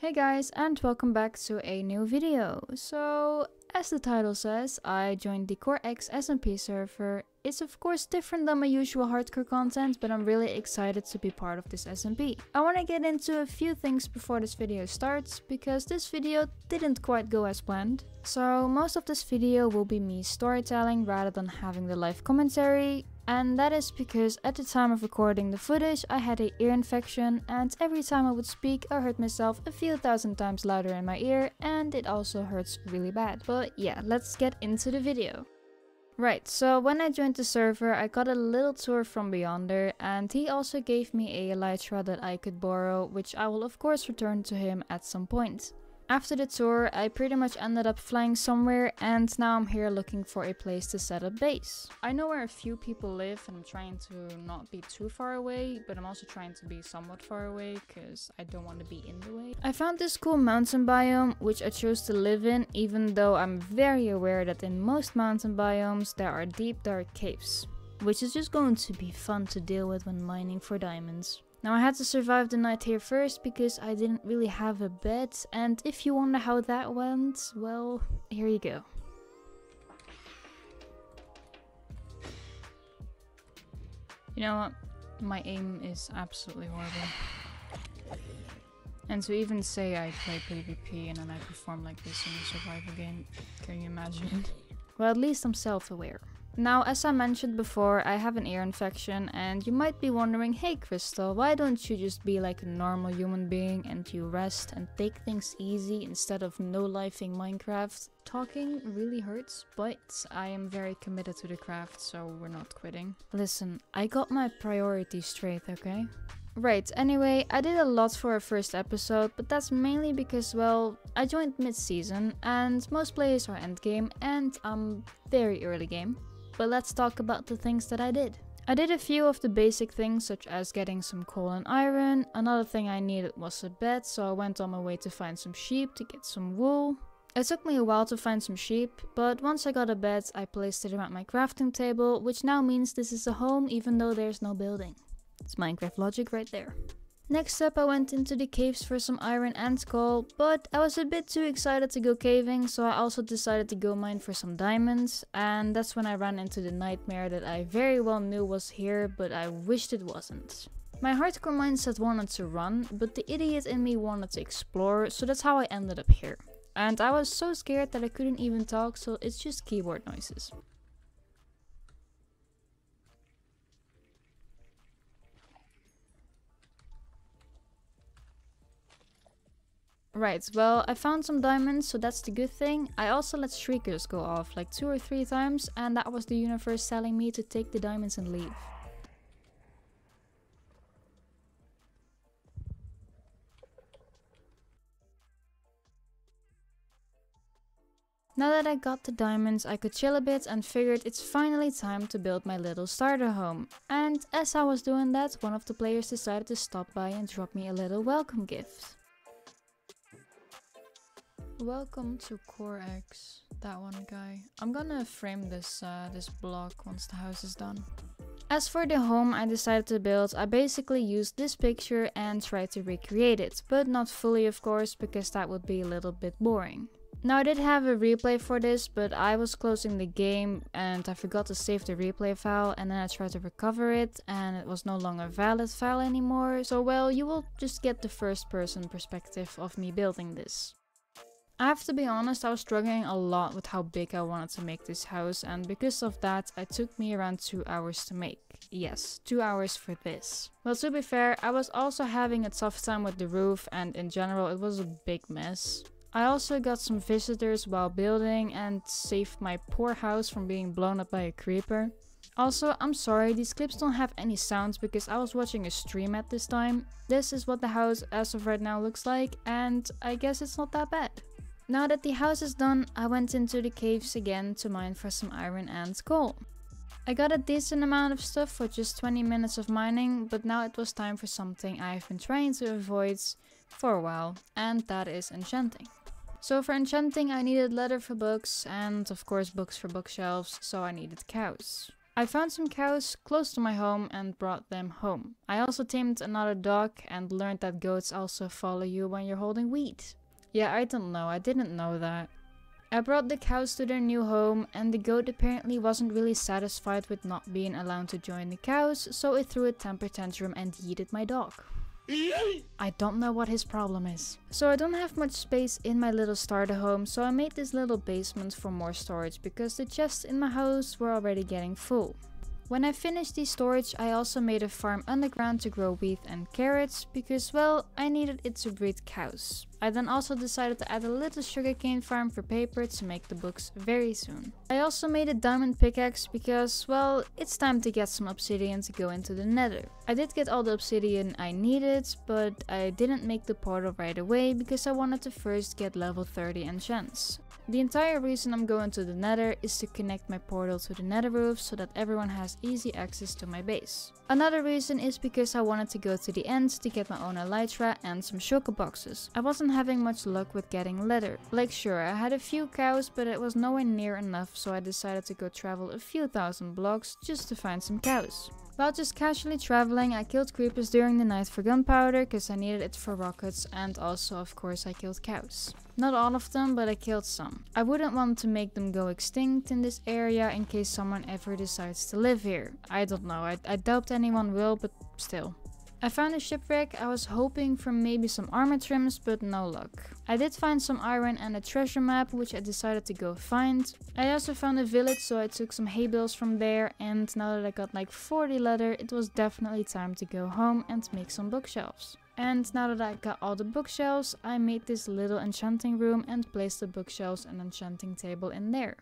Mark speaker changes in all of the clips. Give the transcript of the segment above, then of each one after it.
Speaker 1: Hey guys, and welcome back to a new video. So, as the title says, I joined the CoreX SMP server. It's of course different than my usual hardcore content, but I'm really excited to be part of this SMP. I want to get into a few things before this video starts, because this video didn't quite go as planned. So most of this video will be me storytelling rather than having the live commentary. And that is because at the time of recording the footage I had an ear infection, and every time I would speak I heard myself a few thousand times louder in my ear, and it also hurts really bad. But yeah, let's get into the video. Right, so when I joined the server I got a little tour from Beyonder, and he also gave me a elytra that I could borrow, which I will of course return to him at some point. After the tour, I pretty much ended up flying somewhere, and now I'm here looking for a place to set up base. I know where a few people live and I'm trying to not be too far away, but I'm also trying to be somewhat far away because I don't want to be in the way. I found this cool mountain biome which I chose to live in, even though I'm very aware that in most mountain biomes there are deep dark caves, which is just going to be fun to deal with when mining for diamonds. Now I had to survive the night here first because I didn't really have a bed, and if you wonder how that went, well, here you go. You know what? My aim is absolutely horrible. And to even say I play PvP and then I perform like this in a survival game, can you imagine? Well, at least I'm self-aware. Now, as I mentioned before, I have an ear infection, and you might be wondering, hey Crystal, why don't you just be like a normal human being and you rest and take things easy instead of no-lifing Minecraft? Talking really hurts, but I am very committed to the craft, so we're not quitting. Listen, I got my priorities straight, okay? Right, anyway, I did a lot for our first episode, but that's mainly because, well, I joined mid-season, and most players are endgame, and I'm very early game. But let's talk about the things that I did. I did a few of the basic things, such as getting some coal and iron. Another thing I needed was a bed, so I went on my way to find some sheep to get some wool. It took me a while to find some sheep, but once I got a bed, I placed it around my crafting table, which now means this is a home even though there's no building. It's Minecraft logic right there. Next up, I went into the caves for some iron and coal, but I was a bit too excited to go caving, so I also decided to go mine for some diamonds, and that's when I ran into the nightmare that I very well knew was here, but I wished it wasn't. My hardcore mindset wanted to run, but the idiot in me wanted to explore, so that's how I ended up here. And I was so scared that I couldn't even talk, so it's just keyboard noises. Right, well, I found some diamonds, so that's the good thing. I also let shriekers go off like 2 or 3 times, and that was the universe telling me to take the diamonds and leave. Now that I got the diamonds, I could chill a bit and figured it's finally time to build my little starter home. And as I was doing that, one of the players decided to stop by and drop me a little welcome gift. Welcome to CoreX, that one guy. I'm gonna frame this block once the house is done. As for the home I decided to build, I basically used this picture and tried to recreate it, but not fully of course, because that would be a little bit boring. Now I did have a replay for this, but I was closing the game and I forgot to save the replay file, and then I tried to recover it and it was no longer a valid file anymore, so well, you will just get the first person perspective of me building this. I have to be honest, I was struggling a lot with how big I wanted to make this house, and because of that it took me around 2 hours to make. Yes, 2 hours for this. Well, to be fair, I was also having a tough time with the roof, and in general it was a big mess. I also got some visitors while building and saved my poor house from being blown up by a creeper. Also, I'm sorry, these clips don't have any sounds because I was watching a stream at this time. This is what the house as of right now looks like, and I guess it's not that bad. Now that the house is done, I went into the caves again to mine for some iron and coal. I got a decent amount of stuff for just 20 minutes of mining, but now it was time for something I've been trying to avoid for a while, and that is enchanting. So for enchanting I needed leather for books, and of course books for bookshelves, so I needed cows. I found some cows close to my home and brought them home. I also tamed another dog and learned that goats also follow you when you're holding wheat. Yeah, I don't know, I didn't know that. I brought the cows to their new home, and the goat apparently wasn't really satisfied with not being allowed to join the cows, so it threw a temper tantrum and yeeted my dog. I don't know what his problem is. So I don't have much space in my little starter home, so I made this little basement for more storage because the chests in my house were already getting full. When I finished the storage, I also made a farm underground to grow wheat and carrots because, well, I needed it to breed cows. I then also decided to add a little sugarcane farm for paper to make the books very soon. I also made a diamond pickaxe because, well, it's time to get some obsidian to go into the nether. I did get all the obsidian I needed, but I didn't make the portal right away because I wanted to first get level 30 enchants. The entire reason I'm going to the nether is to connect my portal to the nether roof so that everyone has easy access to my base. Another reason is because I wanted to go to the end to get my own elytra and some shulker boxes. I wasn't having much luck with getting leather. Like sure, I had a few cows, but it was nowhere near enough, so I decided to go travel a few thousand blocks just to find some cows. While just casually traveling, I killed creepers during the night for gunpowder because I needed it for rockets, and also of course I killed cows. Not all of them, but I killed some. I wouldn't want to make them go extinct in this area in case someone ever decides to live here. I don't know, I doubt anyone will, but still. I found a shipwreck. I was hoping for maybe some armor trims, but no luck. I did find some iron and a treasure map, which I decided to go find. I also found a village, so I took some hay bales from there, and now that I got like 40 leather, it was definitely time to go home and make some bookshelves. And now that I got all the bookshelves, I made this little enchanting room and placed the bookshelves and enchanting table in there.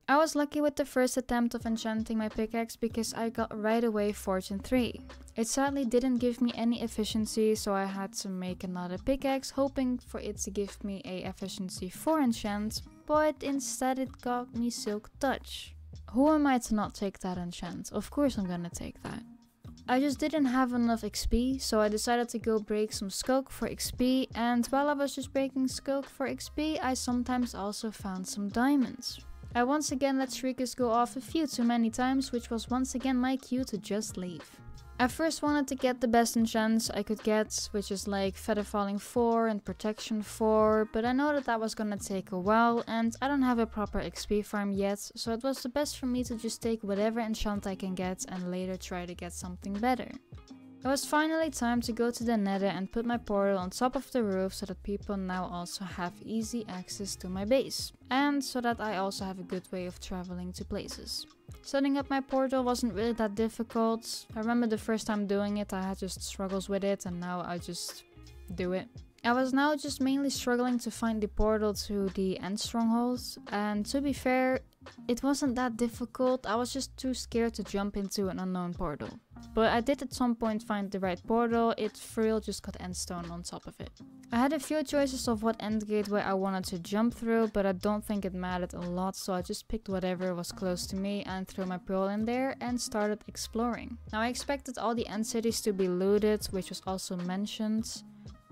Speaker 1: I was lucky with the first attempt of enchanting my pickaxe because I got right away Fortune 3. It sadly didn't give me any efficiency, so I had to make another pickaxe hoping for it to give me a efficiency 4 enchant, but instead it got me Silk Touch. Who am I to not take that enchant? Of course I'm gonna take that. I just didn't have enough XP, so I decided to go break some skulk for XP, and while I was just breaking skulk for XP, I sometimes also found some diamonds. I once again let shriekers go off a few too many times, which was once again my cue to just leave. I first wanted to get the best enchants I could get, which is like Feather Falling 4 and Protection 4, but I know that that was gonna take a while and I don't have a proper XP farm yet, so it was the best for me to just take whatever enchant I can get and later try to get something better. It was finally time to go to the nether and put my portal on top of the roof so that people now also have easy access to my base. And so that I also have a good way of traveling to places. Setting up my portal wasn't really that difficult. I remember the first time doing it I had just struggles with it, and now I just do it. I was now just mainly struggling to find the portal to the end strongholds, and to be fair, it wasn't that difficult. I was just too scared to jump into an unknown portal. But I did at some point find the right portal. It for real just got endstone on top of it. I had a few choices of what end gateway I wanted to jump through, but I don't think it mattered a lot, so I just picked whatever was close to me and threw my pearl in there and started exploring. Now I expected all the end cities to be looted, which was also mentioned.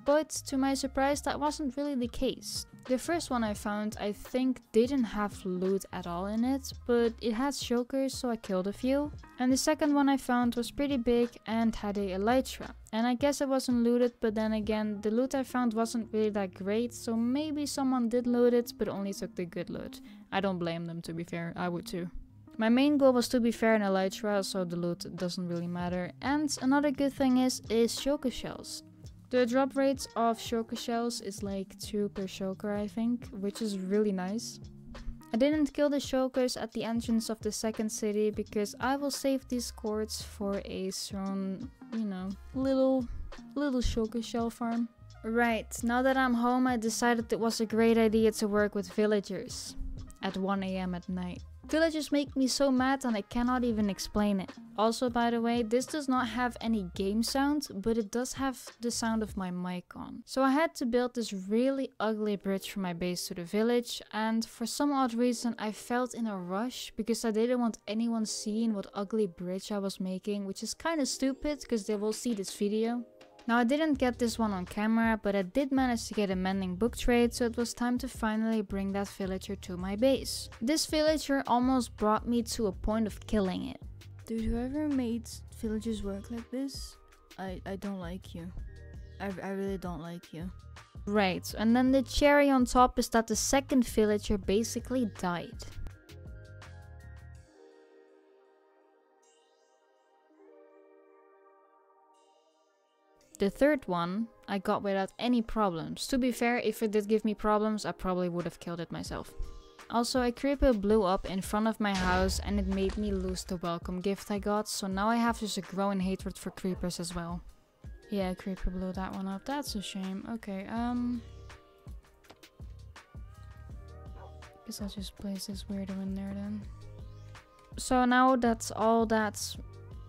Speaker 1: But to my surprise, that wasn't really the case. The first one I found, I think, didn't have loot at all in it, but it had shulkers, so I killed a few. And the second one I found was pretty big and had a elytra. And I guess it wasn't looted, but then again, the loot I found wasn't really that great, so maybe someone did loot it, but only took the good loot. I don't blame them, to be fair, I would too. My main goal was to be fair in elytra, so the loot doesn't really matter. And another good thing is shulker shells. The drop rate of shulker shells is like 2 per shulker, I think, which is really nice. I didn't kill the shulkers at the entrance of the second city because I will save these quartz for a soon, you know, little shulker shell farm. Right, now that I'm home, I decided it was a great idea to work with villagers at 1 AM at night. Villagers make me so mad and I cannot even explain it. Also, by the way, this does not have any game sound, but it does have the sound of my mic on. So I had to build this really ugly bridge from my base to the village, and for some odd reason I felt in a rush because I didn't want anyone seeing what ugly bridge I was making, which is kind of stupid because they will see this video. Now I didn't get this one on camera, but I did manage to get a mending book trade, so it was time to finally bring that villager to my base. This villager almost brought me to a point of killing it. Dude, whoever made villagers work like this, I don't like you. I really don't like you. Right, and then the cherry on top is that the second villager basically died. The third one I got without any problems. To be fair, if it did give me problems, I probably would have killed it myself. Also, a creeper blew up in front of my house and it made me lose the welcome gift I got, so now I have just a growing hatred for creepers as well. Yeah, creeper blew that one up. That's a shame. Okay, guess I'll just place this weirdo in there then. So now that's all that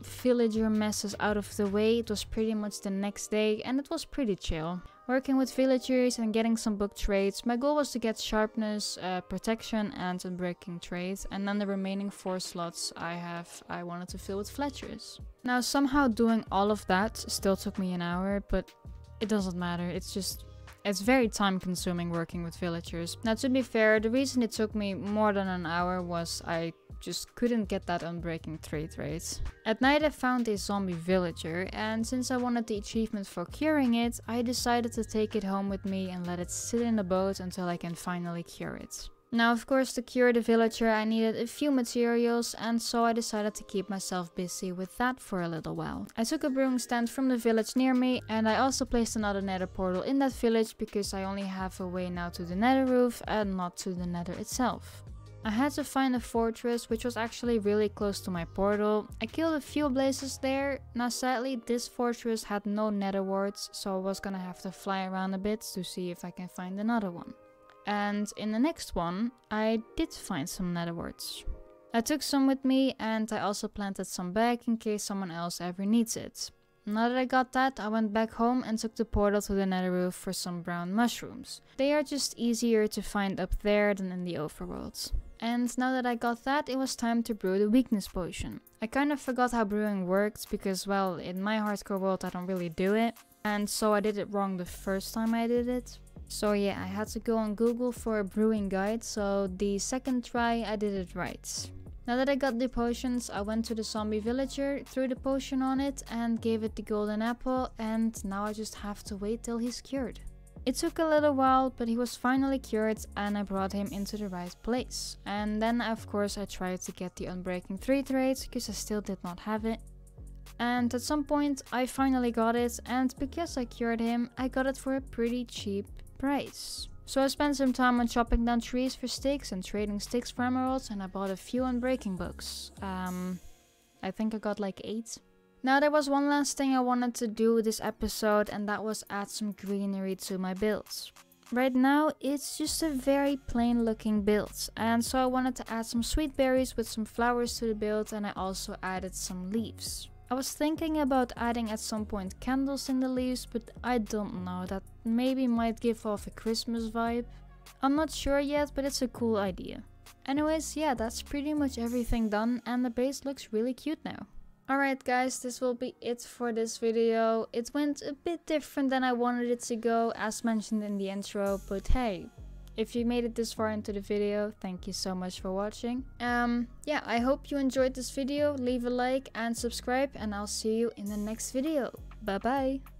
Speaker 1: villager messes out of the way, it was pretty much the next day and it was pretty chill. Working with villagers and getting some book trades, my goal was to get sharpness, protection and unbreaking trades, and then the remaining 4 slots I wanted to fill with Fletchers. Now somehow doing all of that still took me an hour, but it doesn't matter, it's very time consuming working with villagers. Now to be fair, the reason it took me more than an hour was I just couldn't get that unbreaking trade rate. At night I found a zombie villager, and since I wanted the achievement for curing it, I decided to take it home with me and let it sit in the boat until I can finally cure it. Now of course to cure the villager I needed a few materials, and so I decided to keep myself busy with that for a little while. I took a brewing stand from the village near me, and I also placed another nether portal in that village because I only have a way now to the nether roof and not to the nether itself. I had to find a fortress which was actually really close to my portal. I killed a few blazes there. Now sadly this fortress had no nether warts, so I was gonna have to fly around a bit to see if I can find another one. And in the next one I did find some nether warts. I took some with me and I also planted some back in case someone else ever needs it. Now that I got that, I went back home and took the portal to the nether roof for some brown mushrooms. They are just easier to find up there than in the overworld. And now that I got that, it was time to brew the weakness potion. I kind of forgot how brewing worked because, well, in my hardcore world I don't really do it. And so I did it wrong the first time I did it. So yeah, I had to go on Google for a brewing guide, so the second try I did it right. Now that I got the potions, I went to the zombie villager, threw the potion on it and gave it the golden apple, and now I just have to wait till he's cured. It took a little while, but he was finally cured and I brought him into the right place. And then of course I tried to get the unbreaking 3 trades because I still did not have it. And at some point I finally got it, and because I cured him, I got it for a pretty cheap price. So I spent some time on chopping down trees for sticks and trading sticks for emeralds, and I bought a few unbreaking books. I think I got like 8. Now there was one last thing I wanted to do this episode, and that was add some greenery to my builds. Right now it's just a very plain looking build, and so I wanted to add some sweet berries with some flowers to the build, and I also added some leaves. I was thinking about adding at some point candles in the leaves, but I don't know, that maybe might give off a Christmas vibe. I'm not sure yet, but it's a cool idea. Anyways, yeah, that's pretty much everything done, and the base looks really cute now. Alright guys, this will be it for this video. It went a bit different than I wanted it to go, as mentioned in the intro, but hey, if you made it this far into the video, thank you so much for watching. Yeah, I hope you enjoyed this video. Leave a like and subscribe, and I'll see you in the next video. Bye bye!